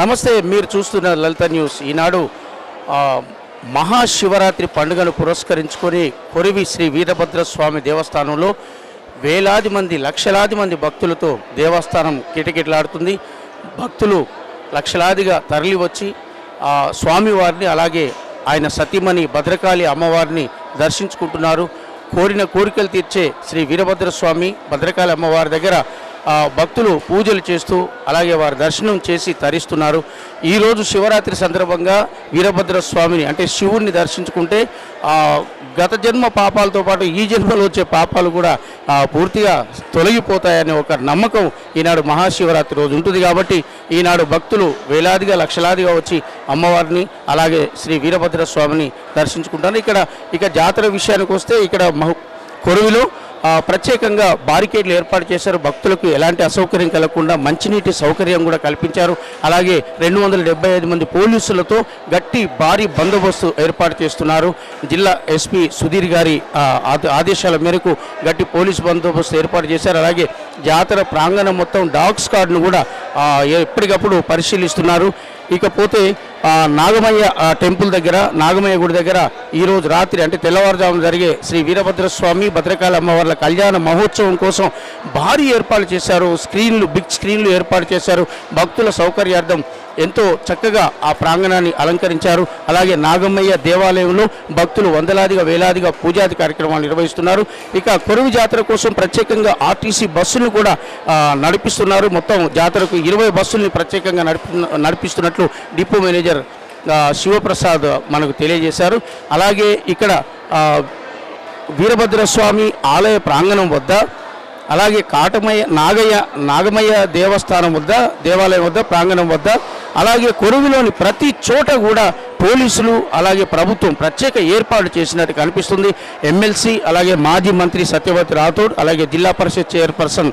నమస్తే, మీరు చూస్తున్న లలిత న్యూస్. ఈనాడు మహాశివరాత్రి పండుగను పురస్కరించుకొని కొరివి శ్రీ వీరభద్రస్వామి దేవస్థానంలో వేలాది మంది, లక్షలాది మంది భక్తులతో దేవస్థానం కిటకిటలాడుతుంది. భక్తులు లక్షలాదిగా తరలి వచ్చి స్వామివారిని, అలాగే ఆయన సతీమణి భద్రకాళి అమ్మవారిని దర్శించుకుంటున్నారు. కోరిన కోరికలు తీర్చే శ్రీ వీరభద్రస్వామి భద్రకాళి అమ్మవారి దగ్గర భక్తులు పూజలు చేస్తూ అలాగే వారి దర్శనం చేసి తరిస్తున్నారు. ఈరోజు శివరాత్రి సందర్భంగా వీరభద్రస్వామిని అంటే శివుణ్ణి దర్శించుకుంటే గత జన్మ పాపాలతో పాటు ఈ జన్మలో వచ్చే పాపాలు కూడా పూర్తిగా తొలగిపోతాయనే ఒక నమ్మకం ఈనాడు మహాశివరాత్రి రోజు ఉంటుంది. కాబట్టి ఈనాడు భక్తులు వేలాదిగా, లక్షలాదిగా వచ్చి అమ్మవారిని అలాగే శ్రీ వీరభద్రస్వామిని దర్శించుకుంటారు. ఇక జాతర విషయానికి వస్తే ఇక్కడ కొరువిలో ప్రత్యేకంగా బారికేడ్లు ఏర్పాటు చేశారు. భక్తులకు ఎలాంటి అసౌకర్యం కలగకుండా మంచినీటి సౌకర్యం కూడా కల్పించారు. అలాగే 275 మంది పోలీసులతో భారీ బందోబస్తు ఏర్పాటు చేస్తున్నారు. జిల్లా ఎస్పీ సుధీర్ గారి ఆదేశాల మేరకు గట్టి పోలీసు బందోబస్తు ఏర్పాటు చేశారు. అలాగే జాతర ప్రాంగణం మొత్తం డాగ్ స్క్వాడ్ను కూడా ఎప్పటికప్పుడు పరిశీలిస్తున్నారు. ఇకపోతే నాగమయ్య టెంపుల్ దగ్గర, నాగమయ్య గుడి దగ్గర ఈరోజు రాత్రి అంటే తెల్లవారుజామున జరిగే శ్రీ వీరభద్రస్వామి భద్రకాళి అమ్మవార్ల కళ్యాణ మహోత్సవం కోసం భారీ ఏర్పాట్లు చేశారు. బిగ్ స్క్రీన్లు ఏర్పాటు చేశారు. భక్తుల సౌకర్యార్థం ఎంతో చక్కగా ఆ ప్రాంగణాన్ని అలంకరించారు. అలాగే నాగమయ్య దేవాలయంలో భక్తులు వందలాదిగా, వేలాదిగా పూజాది కార్యక్రమాలు నిర్వహిస్తున్నారు. ఇక కొరువి జాతర కోసం ప్రత్యేకంగా ఆర్టీసీ బస్సులను కూడా నడిపిస్తున్నారు. మొత్తం జాతరకు 20 బస్సుల్ని ప్రత్యేకంగా నడిపిస్తున్నట్లు డిపో మేనేజర్ శివప్రసాద్ మనకు తెలియజేశారు. అలాగే ఇక్కడ వీరభద్రస్వామి ఆలయ ప్రాంగణం వద్ద, అలాగే నాగమయ్య దేవాలయం వద్ద ప్రాంగణం వద్ద, అలాగే కొరువిలోని ప్రతి చోట కూడా పోలీసులు అలాగే ప్రభుత్వం ప్రత్యేక ఏర్పాటు చేసినట్టు కనిపిస్తుంది. ఎమ్మెల్సీ అలాగే మాజీ మంత్రి సత్యవతి రాథోడ్, అలాగే జిల్లా పరిషత్ చైర్పర్సన్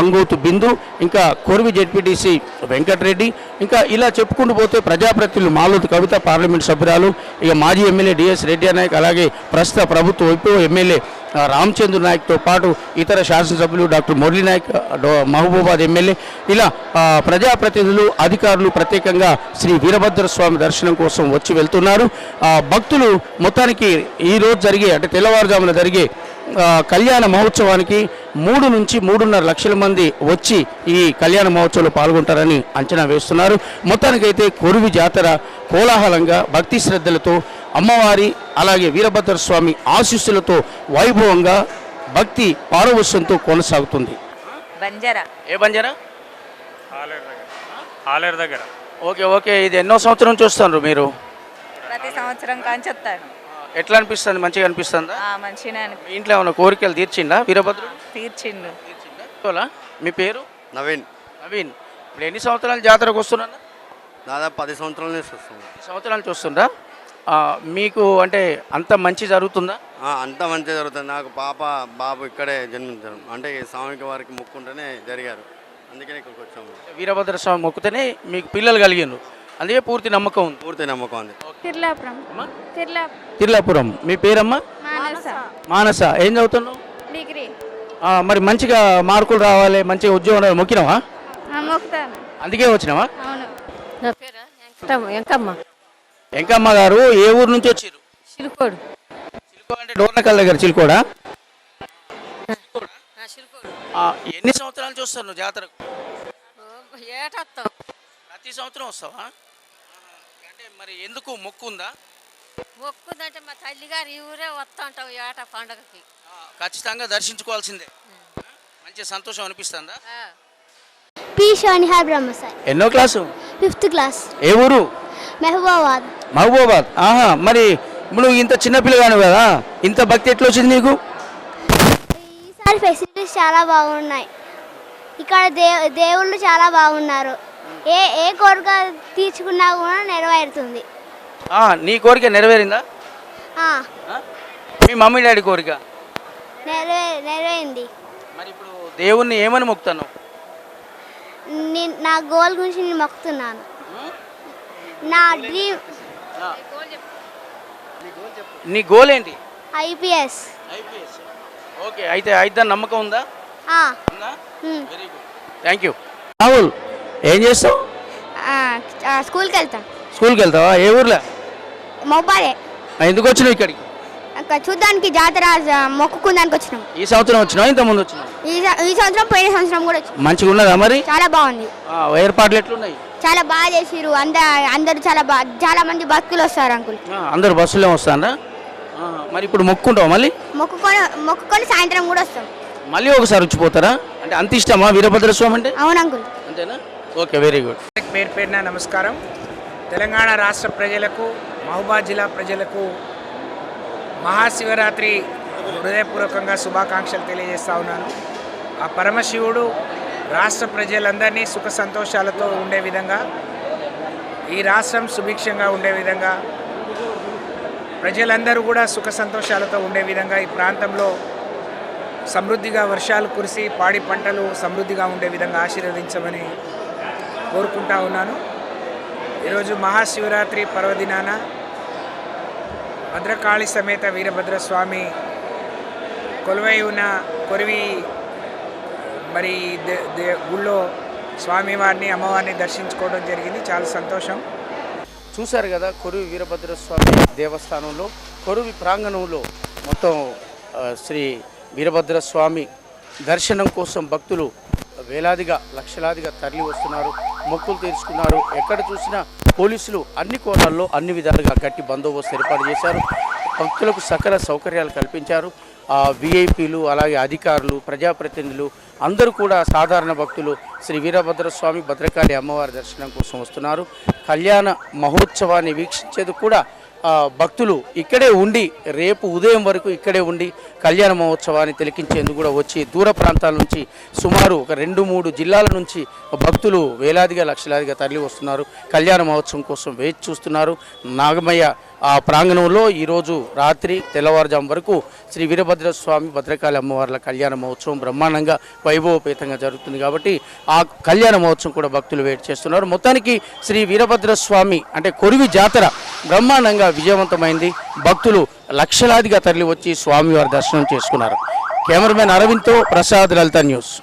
అంగోతు బిందు, ఇంకా కొరువి జెడ్పీటీసీ వెంకటరెడ్డి, ఇంకా ఇలా చెప్పుకుంటూ పోతే ప్రజాప్రతినిధులు మాలోతు కవిత, పార్లమెంట్ సభ్యురాలు, ఇక మాజీ ఎమ్మెల్యే డిఎస్ రెడ్డి నాయక్, అలాగే ప్రస్తుత ప్రభుత్వ వైపు ఎమ్మెల్యే రామచంద్ర నాయక్తో పాటు ఇతర శాసనసభ్యులు డాక్టర్ మురళీ నాయక్, మహబూబాద్ ఎమ్మెల్యే, ఇలా ప్రజాప్రతినిధులు, అధికారులు ప్రత్యేకంగా శ్రీ వీరభద్రస్వామి దర్శనం కోసం వచ్చి వెళ్తున్నారు. భక్తులు మొత్తానికి ఈరోజు జరిగే అంటే తెల్లవారుజామున జరిగే కళ్యాణ మహోత్సవానికి 3 నుంచి 3.5 లక్షల మంది వచ్చి ఈ కళ్యాణ మహోత్సవంలో పాల్గొంటారని అంచనా వేస్తున్నారు. మొత్తానికైతే కొరువి జాతర కోలాహలంగా, భక్తి శ్రద్ధలతో, అమ్మవారి అలాగే వీరభద్రస్వామి ఆశీస్సులతో వైభవంగా, భక్తి పారవశ్యంతో కొనసాగుతుంది. ఏ బంజారా? ఆలేరు దగ్గర. ఓకే. ఇది ఎన్నో సంవత్సరం చూస్తున్నారు మీరు? ప్రతి సంవత్సరం కానీ చెప్తాను. ఎట్లా అనిపిస్తుంది? మంచిగా అనిపిస్తుందా? మంచిగా మీ ఇంట్లో ఏమైనా కోరికలు తీర్చిందా వీరభద్రుడు? తీర్చిండు. మీ పేరు? నవీన్. ఇప్పుడు ఎన్ని సంవత్సరాలు జాతరకు వస్తున్నా? దాదాపు 10 సంవత్సరాల నుంచి వస్తుంది. 10 సంవత్సరాలు చూస్తుందా? మీకు అంటే అంత మంచి జరుగుతుందా? అంత మంచిగా జరుగుతుంది. నాకు బాబు ఇక్కడే జన్మించారు. అంటే స్వామికి వారికి మొక్కుంటేనే జరిగారు. అందుకనే ఇక్కడికి వచ్చాము. వీరభద్రస్వామి మొక్కుతేనే మీకు పిల్లలు కలిగారు, అందుకే పూర్తి నమ్మకం ఉంది. ఉంది. తిర్లాపురం. మీ పేరమ్మా? మానస. ఏం చదువుతున్నావు? డిగ్రీ. మరి మంచిగా మార్కులు రావాలి, మంచిగా ఉద్యోగం మొక్కినావా? అందుకే వచ్చినావా? వెంకమ్మ గారు ఏ ఊరు నుంచి వచ్చారు? చిలుకోడు. అంటే డోర్నకల్ దగ్గర చిలుకోడా? ఎన్ని సంవత్సరాలు చూస్తాను నువ్వు జాతరకు? ప్రతి సంవత్సరం వస్తావా? అంటే మరి ఎందుకు మొక్కు ఉందా? మొక్కుందంటే మా తల్లిగారు ఈ ఊరే వస్తా ఉంటాం ఏట పండగకి. ఖచ్చితంగా దర్శించుకోవాల్సిందే. మంచి సంతోషం అనిపిస్తుందా? ఎన్నో క్లాసు? 5th class. ఏ ఊరు? మహబూబాబాద్. మరి నువ్వు ఇంత చిన్నపిల్లగాను కదా, ఇంత భక్తి ఎట్లా వచ్చింది నీకు? ఈసారి ఫెసిలిటీస్ చాలా బాగున్నాయి. ఇక్కడ దేవుళ్ళు చాలా బాగున్నారు. ఏ కోరిక తీర్చుకున్నా కూడా నెరవేరుతుంది. నీ కోరిక నెరవేరిందా? మీ మమ్మీ డాడీ కోరిక నెరవేరింది. మరి ఇప్పుడు దేవుణ్ణి ఏమని మొక్కుతాను? నా గోల్ గురించి నేను మొక్కుతున్నాను. నా డ్రీమ్. నీ గోల్ ఏంటి? ఐపీఎస్. ఓకే, అయితే అయిద్దని నమ్మకం ఉందా? Very good, thank you. Rahul, ఏం చేస్తావు? స్కూల్కి వెళ్తాను. స్కూల్కి వెళ్తావా? ఏ ఊర్లో? మొబ్బాలే. ఎందుకు వచ్చినావు ఇక్కడికి? అక్కడ చూడ్డానికి జాతర మొక్కుకుందానికి వచ్చినాం. ఈ సంవత్సరం వచ్చినావు, ఇంత ముందు వచ్చినావు? ఈ సంవత్సరం పోయిన సంవత్సరం కూడా వచ్చినాం. మంచిగా ఉన్నదా మరి? చాలా బాగుంది. ఏర్పాట్లు ఎట్లున్నాయి? చాలా బాగా చేసిరు. అందరు చాలా మంది భక్తులు వస్తారు అంకుల్. అందరు బస్సులో వస్తారా? మరి ఇప్పుడు మొక్కుంటావా మళ్ళీ? మొక్కుకొని సాయంత్రం కూడా వస్తాం. మళ్ళీ ఒకసారి వచ్చిపోతారా? అంటే అంత ఇష్టమా వీరభద్ర స్వామి అంటే? అవును అంకుల్. అంతేనా? Okay, very good. పేరున నమస్కారం. తెలంగాణ రాష్ట్ర ప్రజలకు, మహబూబాద్ జిల్లా ప్రజలకు మహాశివరాత్రి హృదయపూర్వకంగా శుభాకాంక్షలు తెలియజేస్తా ఉన్నాను. ఆ పరమశివుడు రాష్ట్ర ప్రజలందరినీ సుఖ సంతోషాలతో ఉండే విధంగా, ఈ రాష్ట్రం సుభిక్షంగా ఉండే విధంగా, ప్రజలందరూ కూడా సుఖ సంతోషాలతో ఉండే విధంగా, ఈ ప్రాంతంలో సమృద్ధిగా వర్షాలు కురిసి పాడి పంటలు సమృద్ధిగా ఉండే విధంగా ఆశీర్వదించమని కోరుకుంటా ఉన్నాను. ఈరోజు మహాశివరాత్రి పర్వదినాన భద్రకాళి సమేత వీరభద్రస్వామి కొలువై ఉన్న కొరివి మరి గుళ్ళో స్వామివారిని అమ్మవారిని దర్శించుకోవడం జరిగింది. చాలా సంతోషం. చూశారు కదా, కొరువి వీరభద్రస్వామి దేవస్థానంలో కొరువి ప్రాంగణంలో మొత్తం శ్రీ వీరభద్రస్వామి దర్శనం కోసం భక్తులు వేలాదిగా లక్షలాదిగా తరలి వస్తున్నారు, మొక్కులు తీర్చుకున్నారు. ఎక్కడ చూసినా పోలీసులు అన్ని కోణాల్లో అన్ని విధాలుగా గట్టి బందోబస్తు ఏర్పాటు చేశారు. భక్తులకు సకల సౌకర్యాలు కల్పించారు. విఐపీలు, అలాగే అధికారులు, ప్రజాప్రతినిధులు అందరూ కూడా సాధారణ భక్తులు శ్రీ వీరభద్రస్వామి భద్రకాళి అమ్మవారి దర్శనం కోసం వస్తున్నారు. కళ్యాణ మహోత్సవాన్ని వీక్షించేందుకు కూడా భక్తులు ఇక్కడే ఉండి రేపు ఉదయం వరకు ఇక్కడే ఉండి కళ్యాణ మహోత్సవాన్ని తిలకించేందుకు కూడా వచ్చి దూర ప్రాంతాల నుంచి సుమారు ఒక 2-3 జిల్లాల నుంచి భక్తులు వేలాదిగా లక్షలాదిగా తరలి వస్తున్నారు. కళ్యాణ మహోత్సవం కోసం వేచి చూస్తున్నారు. నాగమయ్య ప్రాంగణంలో ఈరోజు రాత్రి తెల్లవారుజాము వరకు శ్రీ వీరభద్రస్వామి భద్రకాళి అమ్మవార్ల కళ్యాణ మహోత్సవం బ్రహ్మాండంగా వైభవపేతంగా జరుగుతుంది. కాబట్టి ఆ కళ్యాణ మహోత్సవం కూడా భక్తులు వెయిట్ చేస్తున్నారు. మొత్తానికి శ్రీ వీరభద్రస్వామి అంటే కొరివి జాతర బ్రహ్మాండంగా విజయవంతమైంది. భక్తులు లక్షలాదిగా తరలి వచ్చి స్వామివారి దర్శనం చేసుకున్నారు. కెమెరామెన్ అరవింద్తో ప్రసాద్, లలిత న్యూస్.